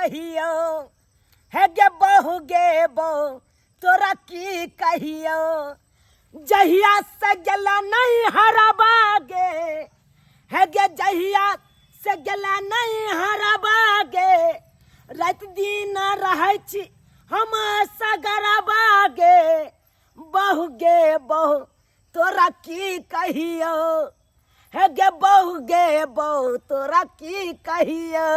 कहियो है गे बहु गे बहु तोरा की कहियो जहिया से गला नहीं हरबागे है गे जहिया से गला नहीं हरबागे रात दिन रहै छी हम सगरबागे बहु गे बहु तोरा की कहियो है गे बहु तोरा की कहियो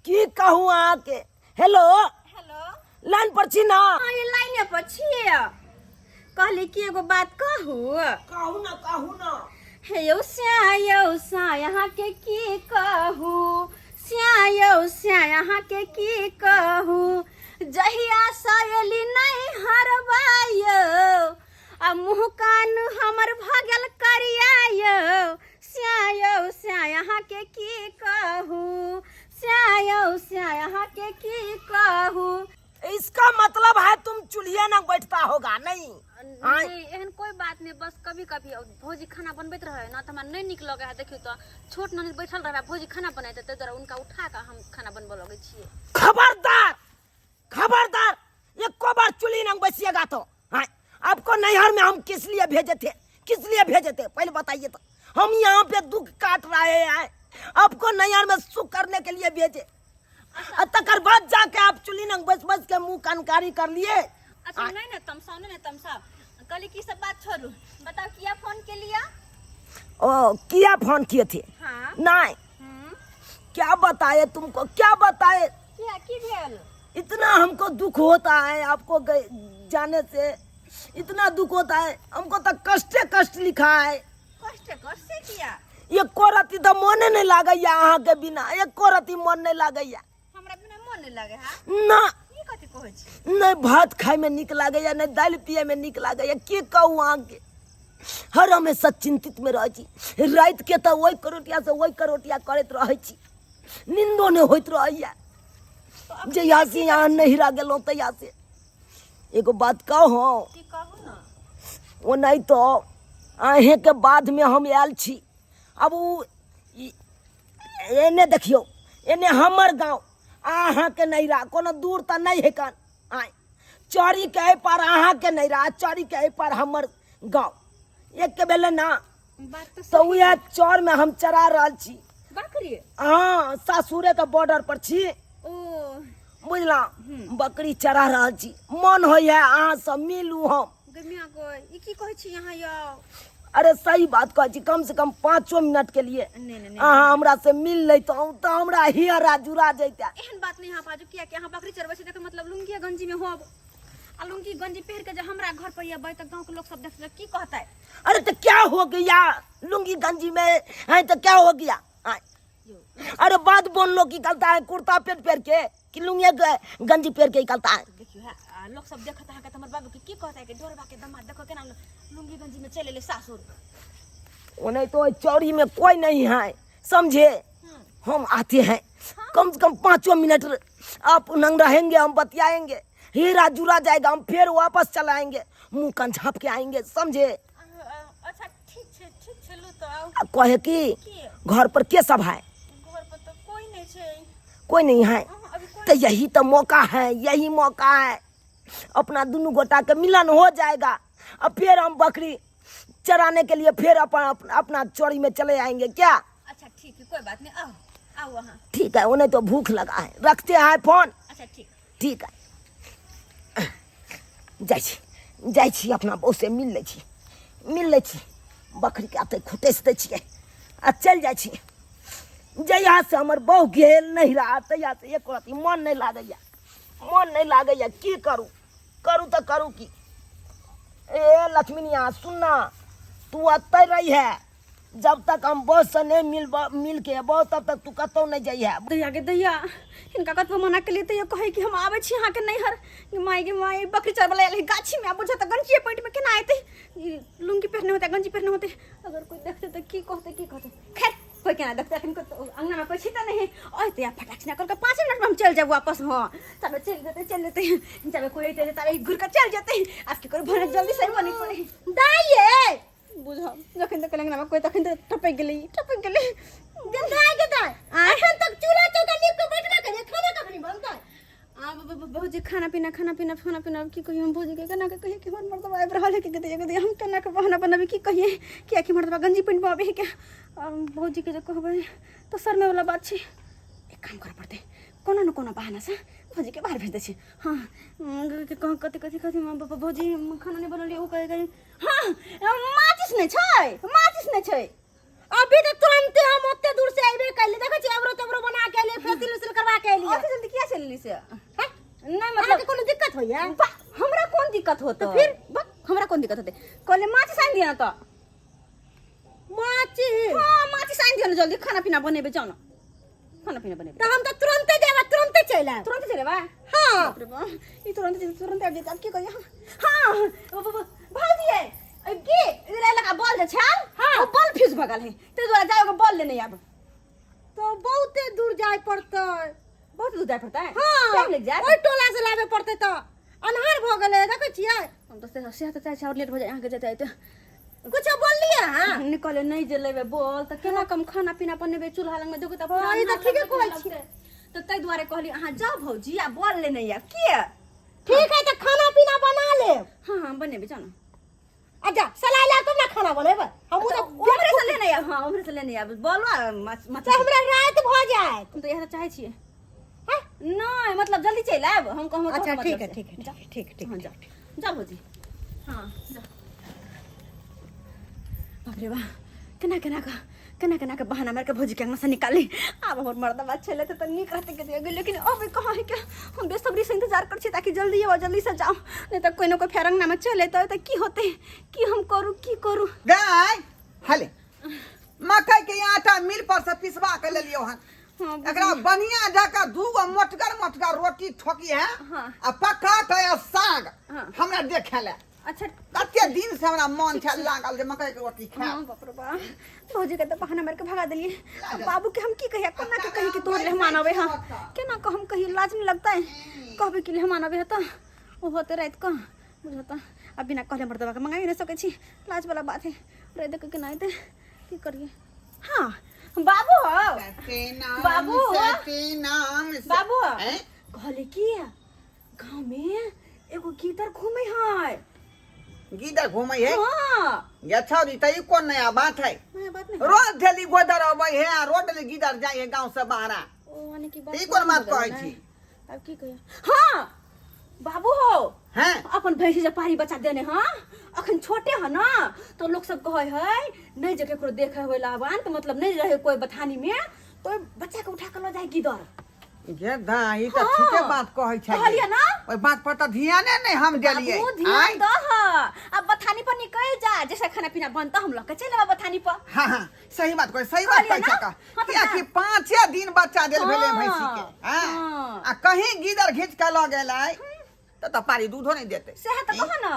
की कहूँ आके। हेलो हेलो लाइन पर छी ना? हाँ ये लाइन पर छिए। कहली कि एगो बात कहूँ कहू ना हे यौ श्या यहाँ के की कहूँ श्या यहाँ के की कहूँ जहिया सयली नहीं हरबायो आ मुँह कान हमर भगल करियायो श्या यहाँ के की कहूँ श्या यहाँ के की कहूँ। इसका मतलब है तुम चूल्हे ना बैठता होगा नहीं? नहीं एहन कोई बात नहीं, बस कभी कभी भौजी खाना बनबैत रहे ना तो हमरा नहीं निक लगे है। देखियो तो छोट ननद बैठल रहे भौजी खाना बनाते ते द्वारा उनका उठा के हम खाना बनबे लगे छिए। खबरदार एको बार चूल्हे ना बैसिएगा तो हाँ। आपको नैहर में हम किस लिए भेजे थे पहले बताइए तो। हम यहाँ पे दुख काट रहे हैं, आपको नैहर में सुख करने के लिए भेजे। तकर बाद जाके आप चूल्हे ना बस के मुंह कानकारी कर लिए। अच्छा नहीं ना तमसा कल की सब बात छोड़ू, बताओ किया फोन के लिया? ओ किया फोन किए थे? हाँ नहीं क्या बताए तुमको, क्या बताए? क्या की भेल? इतना हमको दुख होता है आपको जाने से, इतना दुख होता है हमको तो कष्ट लिखा है। कष्ट से किया? एको रती तो मन नहीं लागैया अहाँ के बिना, एको रती मन नहीं लागैया। हमरा बिना मन नहीं लागे है ना की कथि कहै छी? नहीं भात खाए में निक लागैया, नहीं दाल पिए में निक लागैया। की कहूँ अहाँ के हर हमेशा चिंतित में रह छी। रात के तो वही करोटिया करत रह छी, नींदो नहीं होइत रहैया। जहिया से यहाँ नहिरा गेलौं तहिया से। एगो बात कहूँ की कहू ना? वो नहीं तो अहे के बाद में हम आयल छी। अब एने देखियो, एने हमर गाँव अहाँ के नैरा कोनो दूर तो नहीं है कन। आए चौरी के पार अहाँ के नैरा, चौरी के पार हमर गाँव एक के बेले ना। बात तो वह चौर में हम चरा रहल छी। बकरी? हाँ सासुरे के बॉर्डर पर छी, ओ बुझला। बकरी चरा रहल छी, मन होय है अहाँ सब मिलू हम। गमिया को ई की कहै छी यहाँ यौ? अरे सही बात कहै छी, कम से कम 5 मिनट के लिए नहीं अहाँ हमरा से मिल लेतो तो हमरा हियरा जुड़ा जैता। एहन बात नहीं यहाँ बाजू, किया कि यहाँ बकरी चरबै छी तकर मतलब लुंगी गंजी में होब आ लुंगी गंजी पहन के जब हमरा घर पर आबै त गांव के लोग सब देखते की कहतै? अरे तो क्या हो गया लुंगी गंजी में है तो क्या हो गया? अरे बात बोल लो की करता है, कुर्ता पहन के कि लुंगी गंजी पहन के निकलता है? देखियो है लोग सब देखत है के हमर बाबू के की कहतै के डोरबा के दामाद देखो केना लुंगी गंजी में चले ले सासुर। वो नहीं तो चौरी में कोई नहीं है समझे। हम आते हैं कम से कम 5 मिनट आप नंग रहेंगे, हम बतियाएंगे, हीरा जुड़ा जाएगा, हम फिर वापस चलाएंगे, मुंह कान झाँप के आएंगे समझे। अच्छा ठीक है लो तो आओ। कहे कि घर पर के सब है? घर पर तो कोई नहीं है। कोई नहीं है अभी कोई तो यही तो मौका है, यही मौका है अपना दोनों गोटा के मिलन हो जाएगा। अब फिर हम बकरी चराने के लिए फिर अपना चोरी में चले आएंगे क्या? अच्छा ठीक है कोई बात नहीं, आओ वहाँ। ठीक है, उन्हें तो भूख लगा है, रखते हैं फोन। अच्छा ठीक है जाइ छी अपना बहू से मिल ले छी बकरी के आते खुटेस दे छियै आ चल जाइ छी। जहिया से हमर बहू गेल नहीं रहा तहिया से एक रती मन नहीं लागैया। की करू तो करू की? ए लक्ष्मीनिया सुनना, तू अते रही है जब तक हम बस से नहीं मिल के बहुत तब तक तू कतौ नहीं जाइए। दैया के दैया इनका कतबो मना के लिए तो ये कहे कि हम आवे छी यहाँ के नैहर गे माई बकरी चरबला आले गाछी में बुझा त गंजी पेट में केना आते लुंगी पहनने होते गंजी पहनने होते अगर कोई देखते तो की कहते खैर कोई केना देखते अखन को अंगना में कोई छिता नहीं ओए तो या फटाक से कर 5 मिनट में हम चल जाए वापस। हां तब चल देते जब कोई आते तारे घुर कर चल जाते आपके कर भर जल्दी से बनी पड़े दाइए बुझा जखन तक अंगना में कोई तखन टपक गेली गंधाई के दाई अखन तक चूल्हा चौका नीप के बैठबे करे पीना की कहिए हम भौजी के केना के कहिए कि हमर मर्दबा आबि रहल है कि कहते हम केना के बहाना बनाबी की कहिए किया कि मर्दबा गंजी पहिन पाबे के भौजी के जे कहबै तो शर्मे वाला बात छै। एक काम कर पड़ते कोनो न कोनो बहाना से भौजी के बाहर भेज दे छी। हां कथि भौजी खाना नहीं बनलिए ओ कहे हां माचिस नहीं छै अभी तो तुरंत हम ओते दूर से आइबे कैले देखै छी एबरो बना के लिए फेसियल उसिल करवा के लिए अति जल्दी किया चलली से नहीं मतलब मतलब कोनो दिक्कत होइया हमरा कौन दिक्कत होता तो फिर हमरा कौन दिक्कत होते कहले माची साइन दिया तो माची हां माची साइन दिया ना जल्दी खाना पीना बनेबे जाओ ना खाना पीना बनेबे तो हम तो तुरंत जेबा तुरंत चला तुरंत चले बा हां बाप रे बा ई तुरंत आ जेता की कहिया हां भौजी है की इधर लगा बॉल दे छाल हां वो बॉल फ्यूज भगल है ते द्वारा जाओगे बॉल लेने आब तो बहुते दूर जाय पड़तै बहुत दूर जाए पड़ता है हां टाइम लग जाए ओइ टोला से लाबे पड़तै तो अनहार भ गेलै देखै छियै हम तो से तो चाहे और लेट हो जाए यहां के जाते तो कुछ बोललिए हां निकले नहीं जे लेबे बोल त केना कम खाना पीना बनेबे चूल्हा लंग में देखो त ई त ठीके कहै छी तो तै द्वारे कहली अहाँ जाओ भौजी आ बॉल लेने या के ठीक है तो खाना पीना बना ले हां बनेबे जाओ ना अच्छा सलाह ला तुम ना खाना बनेबे हम तो उमरे से लेने या हां उमरे से लेने या बोलवा मत तो हमरा रात भ जाए तुम तो यहां चाहे छिए हां नहीं मतलब जल्दी चल आब हम कहम अच्छा ठीक है ठीक हां जा जा भौजी हां जा बाप रे बा केना का बहाना मार के भौजी के अंगना से निकाली अब हमर मर्दबा छले त निक रहते के लेकिन अब कहां है के हम बेसब्री से इंतजार कर छी ताकि जल्दी आओ जल्दी से जाओ नहीं त कोई न कोई फेरंग ना में चले त की होते की हम करू गाय हले मकई के आटा मिल पर से पिसवा के ले लियो हन हां एकरा बढ़िया जाका दूगो मोटगर रोटी ठोकी है हाँ। आ पका के साग हाँ। हमरा देखेला अच्छा कते दिन से हमरा मन छ लागल जे मकई के रोटी खा हां बाप रे बा भौजी के त बहाना मार के भगा देलिए अब बाबू के हम की कहिया कोना के कहि कि तोर मेहमान आवे हां केना को हम कहि लाज नहीं लगता है कहबे कि मेहमान आवे त ओ होते रात को बुझता अब बिना कहले मर्दबा के मंगाई नहीं सके छी लाज वाला बात है रे देख के नहीं ते की करिए हां बाबू हो बाबू बाबू कहले की गांव में एगो गीदर घूमे है गीदर घूमे है हां ये छौरी त ई कोन नया बात है नया बात नहीं रोज डेली गोदर अबै है आ रोड ले गीदर जाए है गांव से बाहर ओ माने की बात ई कोन बात कहै छी अब की कहिए हां बाबू हो हैं अपन भैंसी जे पारी बच्चा देने हां अखन छोटे ह ना तो लोग सब कहे है नहीं जे केकरो देखे होय लावान तो मतलब नहीं रहे कोई बथानी में तो बच्चा के उठा के ल जाए गीदर ये दाई त ठीके बात कहै छै कहलिए ना ओइ बात पर त ध्याने नहीं हम देलिए बाबू ध्यान दह अब बथानी पर निकल जा जैसे खाना पीना बनता हम लोग के चले बथानी पर हां सही बात कहै कहलिए छै ना? का हाँ तो किया कि 5 दिन बच्चा देल भेले हाँ, भैंसी के हां हाँ। आ कहीं गीदर घिच के ल गेलै त पारी दूधो नहीं देते सेह तो कह ना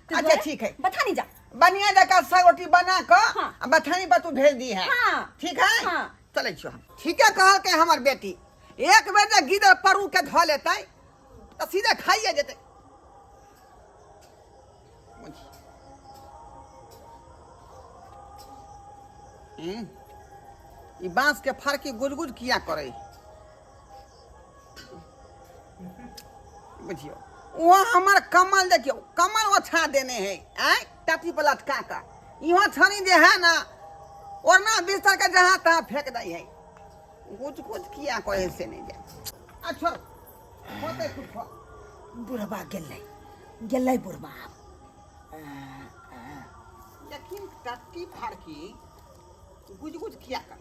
तो अच्छा, ठीक है। बथानी जा बढ़िया जगह सगोटी बना के हाँ। आ बथानी पर तू भेज दी है हाँ। ठीक है हाँ। चले छियो हम ठीक है कहल के हमर बेटी एक बेर जे गीदर परू के ध लेतै त सीधे खाइए जेतै ई बांस के फारकी गुलगुल किया करे बुझियो वो हमार कमल देखियो कमल ओछा देने है आय टाटी पर लटका का इहो छनी जे है ना ओरना बिस्तर के जहां तहां फेंक दई है कुछ किया करे से नहीं जा अच्छा होते कुछ बुढ़बा गेलै बुढ़बा लेकिन टाटी फारकी कुछ किया कर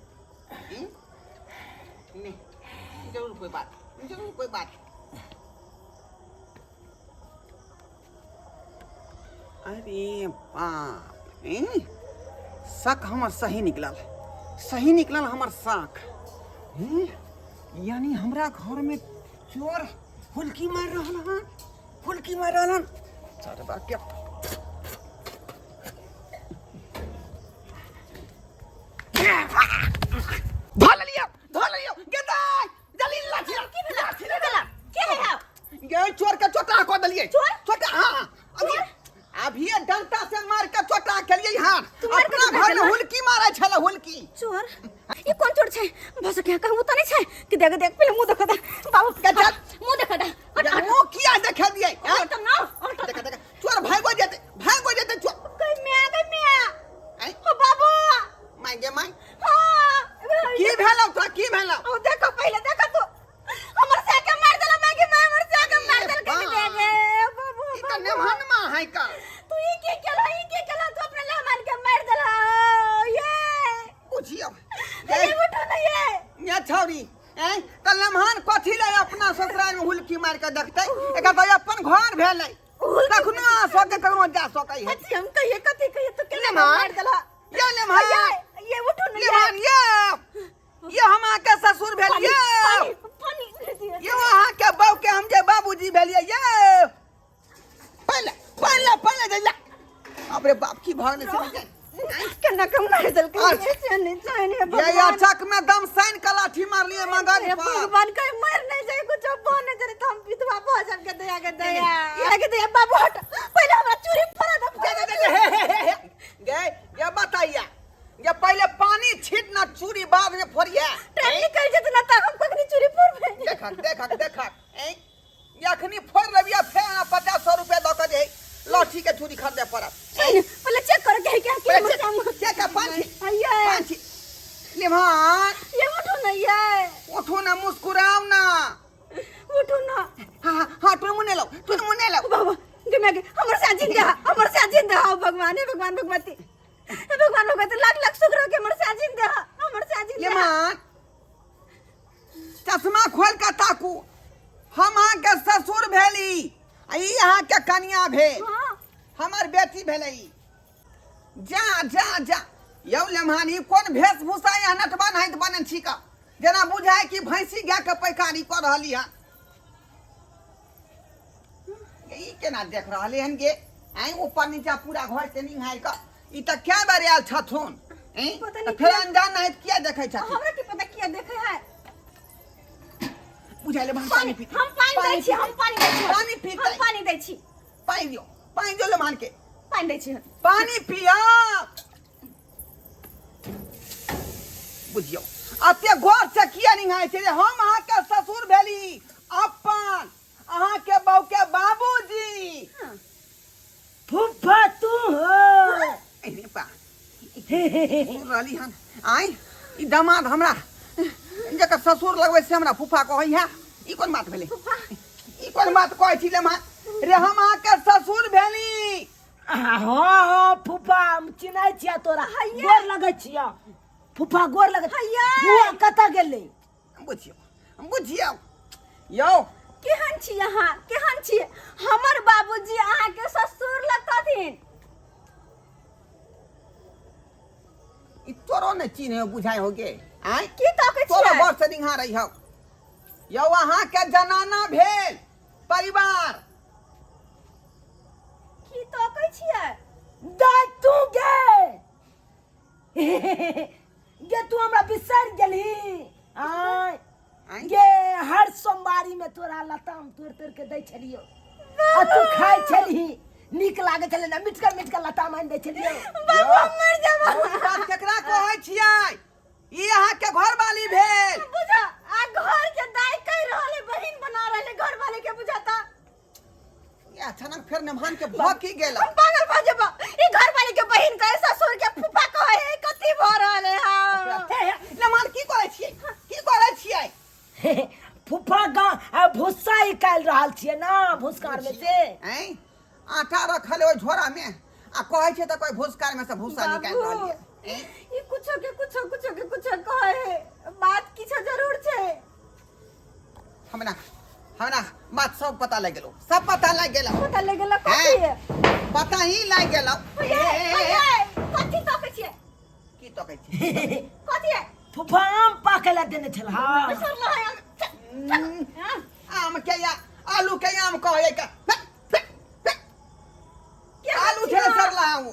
नहीं जरूर कोई बात अरे बाप शक हमर सही निकलल हमर शक यानी हमरा घर में चोर फुलकी मार रहलन चल बा के धो लियो गेदाय जल्दी लाठी ले देला के है हां ये चोर के चोटा को दलिए चोर? चोटा हां अभी डंटा से मार के चोटा के लिए हाथ तुम्हारे अपना को घर में चोटा हुलकी मारे छला हुलकी चोर ये कौन चोर छै भस के कहू त नहीं छै कि देख पहले मुंह देखा बाबू के चल मुंह देखा ये वो किया देखा दिए हट ना हट देखा देखा चोर भागो जेते चोर गई मैं हैं ओ बाबू मांगे मांग हां की भेलौ तो की भेलौ ओ देखो पहले देखो तू हमर से के मार देला मैं के हमर से के मार देल के देगे बाबू ई त नेमहन मा है का तू ई के केला तू अपने लहमान के मार देला ये पूछियो ये उठो ना ये छौरी हैं त लेमहन कथि ले अपना ससुराल में हुलकी मार के देखतै एका त अपन घर भेलै कखनो आ सके कखनो जा सकै है अच्छी हम कहिए कथी कहिए तू के लेमहन मार देला ये लेमहन ये उठो ना लेमहन ये हम के ससुर भेलिए पानी ये वहां के बहू के हम जे बाबूजी भेलिए ये पहले दे ला अपने बाप की भागने से निकल कन्ना कम मार देल के चैन ये अचक में दम सैन का लाठी मार लिए मगर भगवान का मर नहीं जाए कुछ बने जरे तो हम विधवा भोजन के दया बाबू हट पहले हमरा चूरी फरा दे गे ये बताइए ये पहले पानी छीट ना चूरी बाद में फोड़िए ट्रेनिंग कर जितना तक हम कखनी चूरी फोड़ देखा ये अखनी फोड़ रबिया फेर 50 रुपया द के दे लाठी के चूरी खरीदे पड़त पहले चेक कर के क्या चेक पानी ये लेमहन ये उठो ना ये उठो ना मुस्कुराओ ना उठो ना हाँ तू मुने लो बाबा के मैं हमर से जिंदा हो भगवान हे भगवान भगवती भगवान भगवती लाख शुक्र के हमर से जिंदा लेमहन चश्मा खोल के ताकू हम अहाँ के ससुर भेली आ ई अहाँ के कन्या भेल हां हमार बेटी भेलै जा यौ लेमहन ई कोन वेशभूषा यहाँ नटबा नाहित बनन छी का जेना बुझाय कि भैंसी गाय के पैकारी कर रहली हन ई केना देख रहले हन गे आई ऊपर नीचा पूरा घर से निहाय का ई त क्या बार आयल छथुन हैं पता त नहीं फेर क्या- अनजान नाहित किया देखै छथुन हमरा के पता किया देखे है बुझाइले हम पानी पानी पी हम पानी दै छी हम पानी दै छी पानी पीतै। हम पानी दै छी पानी जो लेमहन के पानी दै छी पानी पिया बुझियो अते गौर से किया निहाय छै जे हम अहाँ के ससुर भेली अपन अहाँ के बहू के बाबूजी फुफा तू हो एने पा रहली हन आई ई दामाद हमरा जकर ससुर लगबै से हमरा फूफा कहै है ई कोन बात भेलै ई कोन बात कहै छी लेमहन रे हम अहाँ के ससुर भेली हाँ फुफा हम चिन्है छिया तोरा गोर लगै छिया फुफा गोर लगै बुआ कतऽ गेलै बुझियो यौ केहन छी अहाँ केहन छी हमर बाबूजी अहाँ के ससुर लगथिन ई तोरो ने चिन्ह बुझाय हो गे आय की ताकै तोरा छी बड़ से दिंघा रही हो यौ अहाँ के जनाना भेल परिवार की ताकै छियै दाय तू गे तू हमरा बिसर गेलही आय गे हर सोमवारी में तोरा लताम तोड़ के दै छलियो आ तू खाइ छलही नीक लागे छले ना मिटका लताम आनि दै छलियो बाबू मर जाबा ई बात केकरा कहै छियै ई अहाँ के घर वाली भेल बुझा आ घर के दाई कह रहले बहिन बना रहले घर वाले के बुझाता ये अचानक फिर नेमहन के भकी गेल हम पागल भ जेबा ई घर वाले के बहिन कहे ससुर के फूफा कहे है कथि भ रहले हां नेमहन की करै छियै फुफा गाँव भूसा निकाल रहल छियै ना भूसकार में से हैं आटा रखल है ओइ झोरा में आ कहै छै त कोई भूसकार में से भूसा निकाल रहल है ई कुछो के कुछो कहे है बात किछो जरूर छै हमरा बात सब पता लग गेलो सब पता लग गेलो पता लगेला कथि है पता ही लग गेलो कथि ताकै छियै की तो कहै छी कथि है फुफा आम पाके ला देने छल हाँ आम के या आलू के आम कहै का आलू छे सरला हूं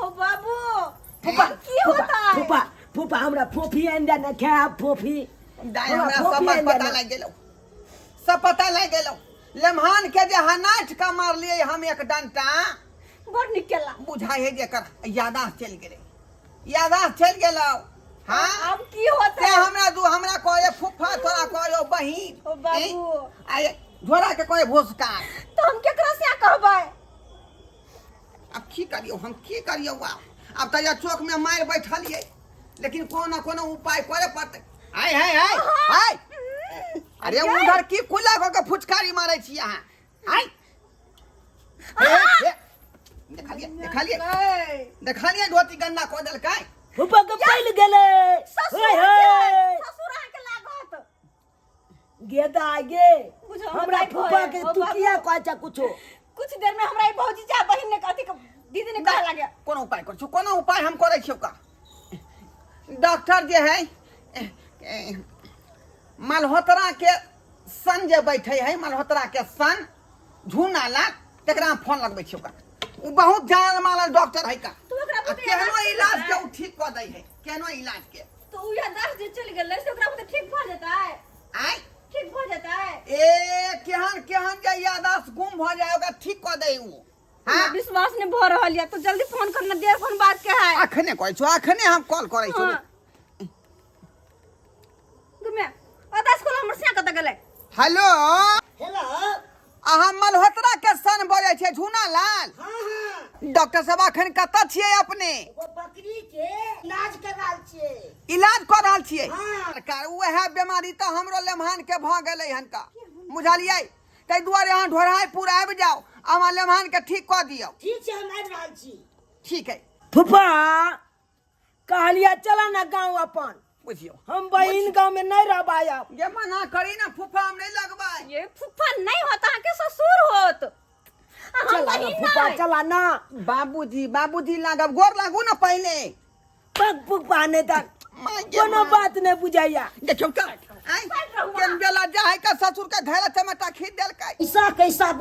ओ बाबू फुफा की होता है फुफा हमरा फोफी आनि दे ना खाए फोफी दाई हमरा सब बात पता लग गेलो सब पता लग गेलो लेमहन के जे हनाट का मार लिए हम एक डंटा बड़ निकला बुझाई है जेकर यादाश्त चल गेले यादाश्त चल गेलो हां अब की होता ते है हमरा कहे फुफा तोरा कहे बहिन ओ बाबू आय झोरा के कोई भोसका तो हम केकरा से कहबै? अब की करियो हम की करियो अब तो चौक में मार बैठलिए लेकिन कोनो कोनो उपाय करे पड़ते हाय हाय हाय हाय अरे उधर की कुला को फुचकारी मारे छी अहाँ हाय देखलिए धोती गन्दा को दल काय फुफा के पहले गेले ससुर अहाँ के लागत गेदा गे बुझो, हमरा हमरा फुफा भय, के ओ तू बाबू। किया कहचा कुछो कुछ देर में हमरा ई भौजी जा बहिन ने कथी दीदी ने कह लागे कोनो उपाय कर छु कोनो उपाय हम करे छियो का डॉक्टर जे है मल्होत्रा के सन जे बैठे है मल्होत्रा के सन झूना ला तेकरा फोन लगबै छियो का उ बहुत जान मानल डॉक्टर है का तू ओकरा आ बुते केहनो इलाज के उ ठीक कर दै है केहनो इलाज के तो उ या 10 दिन चल गेलै से ओकरा बुते ठीक भ जेतै आय ठीक भ जेतै ए केहन केहन जे यादाश्त गुम भ जाए ओकरा ठीक कर दै उ हमरा विश्वास ने भ रहल या तो जल्दी फोन करना देर फोन बात के है अखने कहै छु अखने हम कॉल करै छु गुमे ओता स्कूल हमर से कत गेलै हेलो हेलो अहाँ मल्होत्रा के सन बोलै छै झूना लाल हां हां डॉक्टर साहब अखन कतऽ छियै अपने वो बकरी के इलाज कराल छिए इलाज कर रहल छियै हाँ। सरकार वएह बीमारी तो हमरो लेमहान के भ गेलै हन का बुझलियै तै दुआरे अहाँ ढोराई पूरा आबि जाओ अहाँ लेमहान के ठीक कऽ दियौ ठीक छै हम आबि रहल छी ठीक है फुफा कहलिया चला ना गांव अपन बुझियो हम बहिन गांव में नहीं रह पाया ये मना करी ना फूफा हम नहीं लगबाई ये फुफा नहीं होता है के ससुर होत हम चला ना बहिन फुफा नहीं चला ना बाबूजी लागब गोर लागू ना पहले पग फुफा ने तक माय गे कोनो माय। बात नहीं बुझाइया देखियो का केन बेला जा है का ससुर का घेरा टमाटा खींच देलकै ऐसा कैसा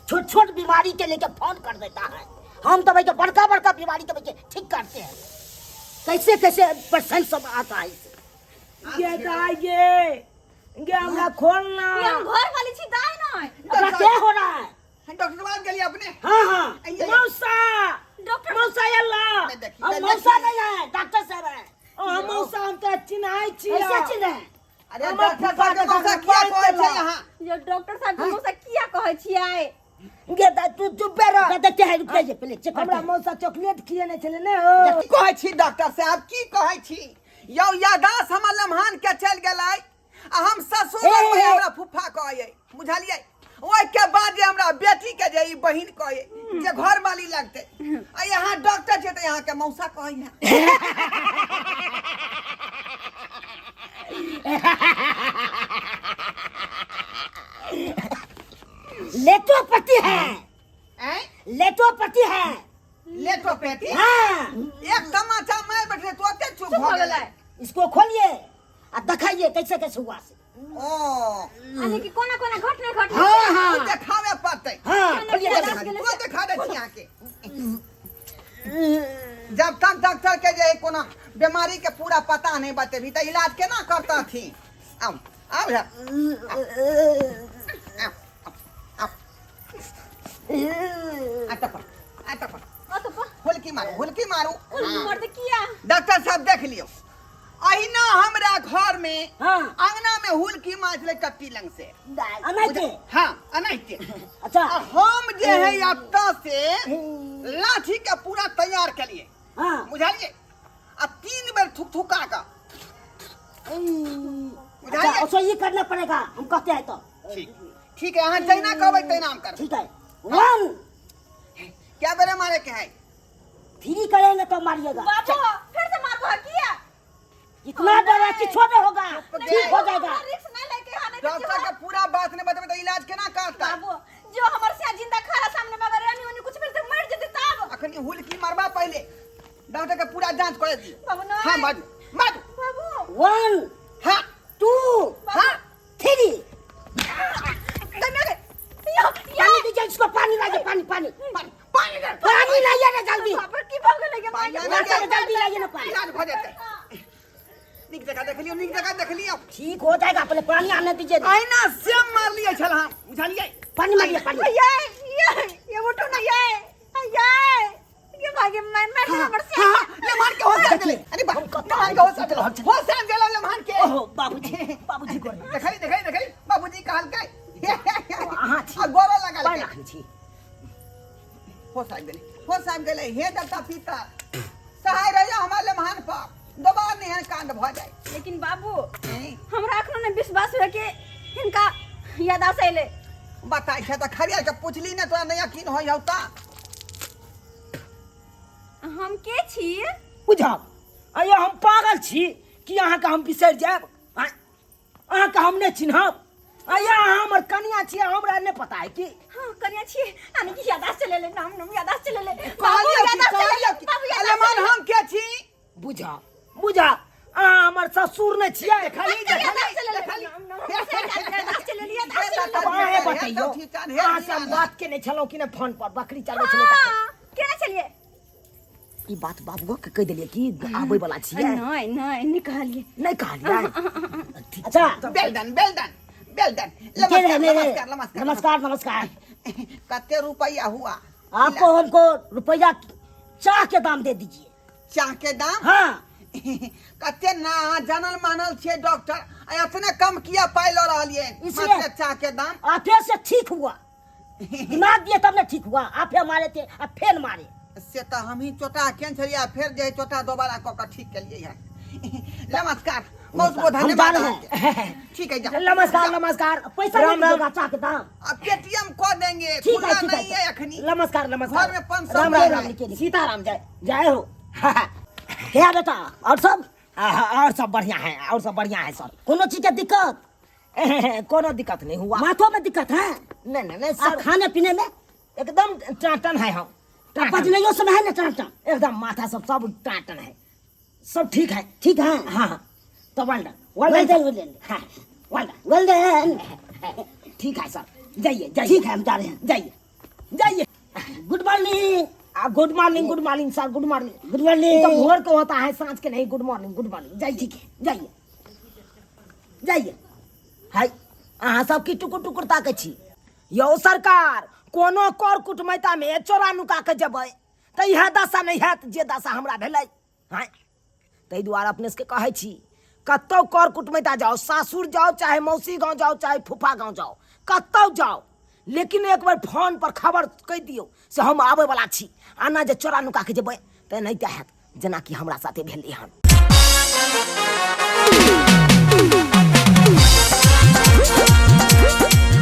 छोट छोट बीमारी के लेके फोन कर देता है हम तो भाई बड़का बड़का बीमारी तो भाई ठीक करते हैं कैसे कैसे पर्सन सब आता है ये ये हमरा खोलना ये हम घर वाली छी दाई नहीं अपना क्या हो रहा है डॉक्टर बात गेली अपने हाँ हाँ मौसा डॉक्टर मौसा अल्लाह मैं देखी, हम मैं मौसा देखी। नहीं है डॉक्टर साहब है हम मौसा हम तो चिन्हाई छी कैसे चिन्हे? अरे हमर डॉक्टर फुफा साहब के मौसा घर किया में कहै बैठल छै यहाँ ये डॉक्टर साहब के मुंह से किया कहै छियै गे तू चुप रह देखते हैं रुक जाइए पहले चेक हमरा करते हैं। मौसा चॉकलेट खिएने छले ने हो की कहै छी डॉक्टर साहब की कहै छी यौ यादाश्त हमर लम्हान के चल गेलै आ हम ससुर हे, हे, हे। हमरा फुफा कहै बुझलियै ओइ के बाद जे हमरा बेटी के जे ई बहिन कहै जे घर वाली लगतै आ यहाँ डॉक्टर छै त यहाँ के मौसा कहै है लेटोपति है हैं लेटोपति है ले तो बेटी हाँ एक तमाचा मार बैठे तो ओते चुप चुप भ हो गेलै गेलै इसको खोलिए और दिखाइए कैसे कैसे हुआ से ओ अने कि कोना कोना घट नहीं घट हाँ हाँ हाँ देखावे पड़तै हाँ मैंने खोलिए किया दिखाइए। था। वो देखा दे छी यहाँ के जब तक डॉक्टर के जे कोनो बीमारी के पूरा पता नहीं बतेबी त इलाज केना करता थी आओ आओ है हुलकी मारू मर्द किया डॉक्टर साहब देख लियो अहिना हमरा घर में हाँ अंगना में हुलकी मार ले टट्टी लंग से अनाइते हाँ अनाइते अच्छा हम जे है अत्ता से लाठी के पूरा तैयार के लिए हाँ बुझलिए आ 3 बेर थुका का अच्छा अच्छा ये करना पड़ेगा हम कहते हैं तो ठीक है अहाँ जैना कहबै तैना हम करबै ठीक है 1 क्या बेरे मारे के है 3 करेंगे तो मारिएगा बाबू फिर से मारबो किया इतना डर है कि छोटे होगा ठीक हो जाएगा रिस्क नहीं लेके आने डॉक्टर के पूरा बात नहीं बताबे तो इलाज केना करता बाबू जो हमर से जिंदा खरा सामने मगर रानी उन्हें कुछ भी से मर जते तब अखनी हुलकी मारबा पहले डॉक्टर के पूरा जांच करे दी बाबू नहीं हां मारू बाबू 1 हां 2 हां 3 दमे पानी दीजिए इसको पानी लाइए पानी पानी पानी दे पानी लाइए ना जल्दी बाबू की भाग लगे पानी मार ना जल्दी जल्दी लाइए ना पानी इलाज हो जाते निक जगह देख लियो ठीक हो जाएगा पहले पानी आने दीजिए आईना से मार लिए छल हम बुझलिए पानी मारिए पानी ये उठो ना ये भागे मैं हमर से हां ले मार के होश चले अरे बाप मार के होश चले होश गेलो ले मान के ओहो बाबूजी को देखली बाबूजी कहल के गेले हे देवता पिता सहाय रहिया हमारे महान पाप दोबारा नहीं है कांड भ जाए। लेकिन बाबू हमरा अखनो ने विश्वास है कि इनका यादाश्त अइले। बताई छै त खरिया के पूछली ने तोरा नहीं यकीन होई हौता। हम के छी? बुझब अयो हम पागल छी कि अहाँके हम बिसरि जायब? अहाँके हम नहीं चिन्हब? अया हमर कनिया छी, हमरा नहीं पता है कि हां कनिया छी यानी कि यादाश्त चले ले नाम नाम यादाश्त चले ले बाबू कहलियो कि यादाश्त चले ले बाबू अरे मान हम के छी? बुझा अहाँ हमर ससुर नहीं छियै? खाली यादाश्त चले ले यादाश्त चले ले अहाँ बताइयो अहाँ से हम बात के नहीं छलौ कि ने फोन पर बकरी चलबै छलै त केना चलिए? ई बात बाबुओ के कह देलिए कि आबै वाला छियै? नहीं कहलिए। नहीं कहलिए? अच्छा वेल डन नमस्कार नमस्कार। कते रुपया हुआ? आपको हमको रुपया चाह के दाम दे दीजिए। चाह के दाम? हाँ कते ना जानल मानल छे डॉक्टर इतने कम किया पाई लो रहलिए इसलिए चाह के दाम आपे से ठीक हुआ। दिमाग दिए तब ने ठीक हुआ। आपे मारे थे अब फेल मारे से तो हम ही चोटा केन छलिया फिर जे चोटा दोबारा क के ठीक के लिए है। नमस्कार बहुत बहुत हम धन्यवाद। जान हैं। ठीक है जा नमस्कार नमस्कार। पैसा नहीं देगा चाह के दाम? अब पेटीएम को देंगे ठीक है खुला ठीक नहीं है है। अखनी नमस्कार नमस्कार। घर में 500 राम रुपया राम है। लिखिए सीताराम जय जय हो। क्या बेटा और सब? और सब बढ़िया है और सब बढ़िया है सर। कोनो चीज के दिक्कत? कोनो दिक्कत नहीं हुआ। माथों में दिक्कत है? नहीं सर। खाने पीने में एकदम टाटन है हम। पचने समय है ना टाटन एकदम माथा सब टाटन है सब ठीक है। ठीक है हाँ तो वेल ठीक है सर। जाइए जाइए ठीक है हम जा रहे हैं। जाइए जाइए। Good morning good morning good morning sir good morning good morning. तो भोर को होता है सांझ के नहीं। गुड मॉर्निंग जाइए ठीक है जाइए जाइए। हाय अहाँ सब की टुकुर टुकुर ताकै छी यौ सरकार? कोनो कर कुटमैता में चोरा नुका के जेबै त इएह दशा नहीं हैत जे दशा हमरा भेलै। हाय ताहि दुआरे अपने सबके कहै छी कतौ कर कुटमैता जाओ, सासुर जाओ चाहे मौसी गाँव जाओ चाहे फूफा गाँव जाओ, कतौ जाओ लेकिन एक बार फोन पर खबर कह दियो से हम आबै वाला छी। आना जे चोरा नुका के जेबै त एनाहिते हैत जेना कि हमरा साथे भेलै हन।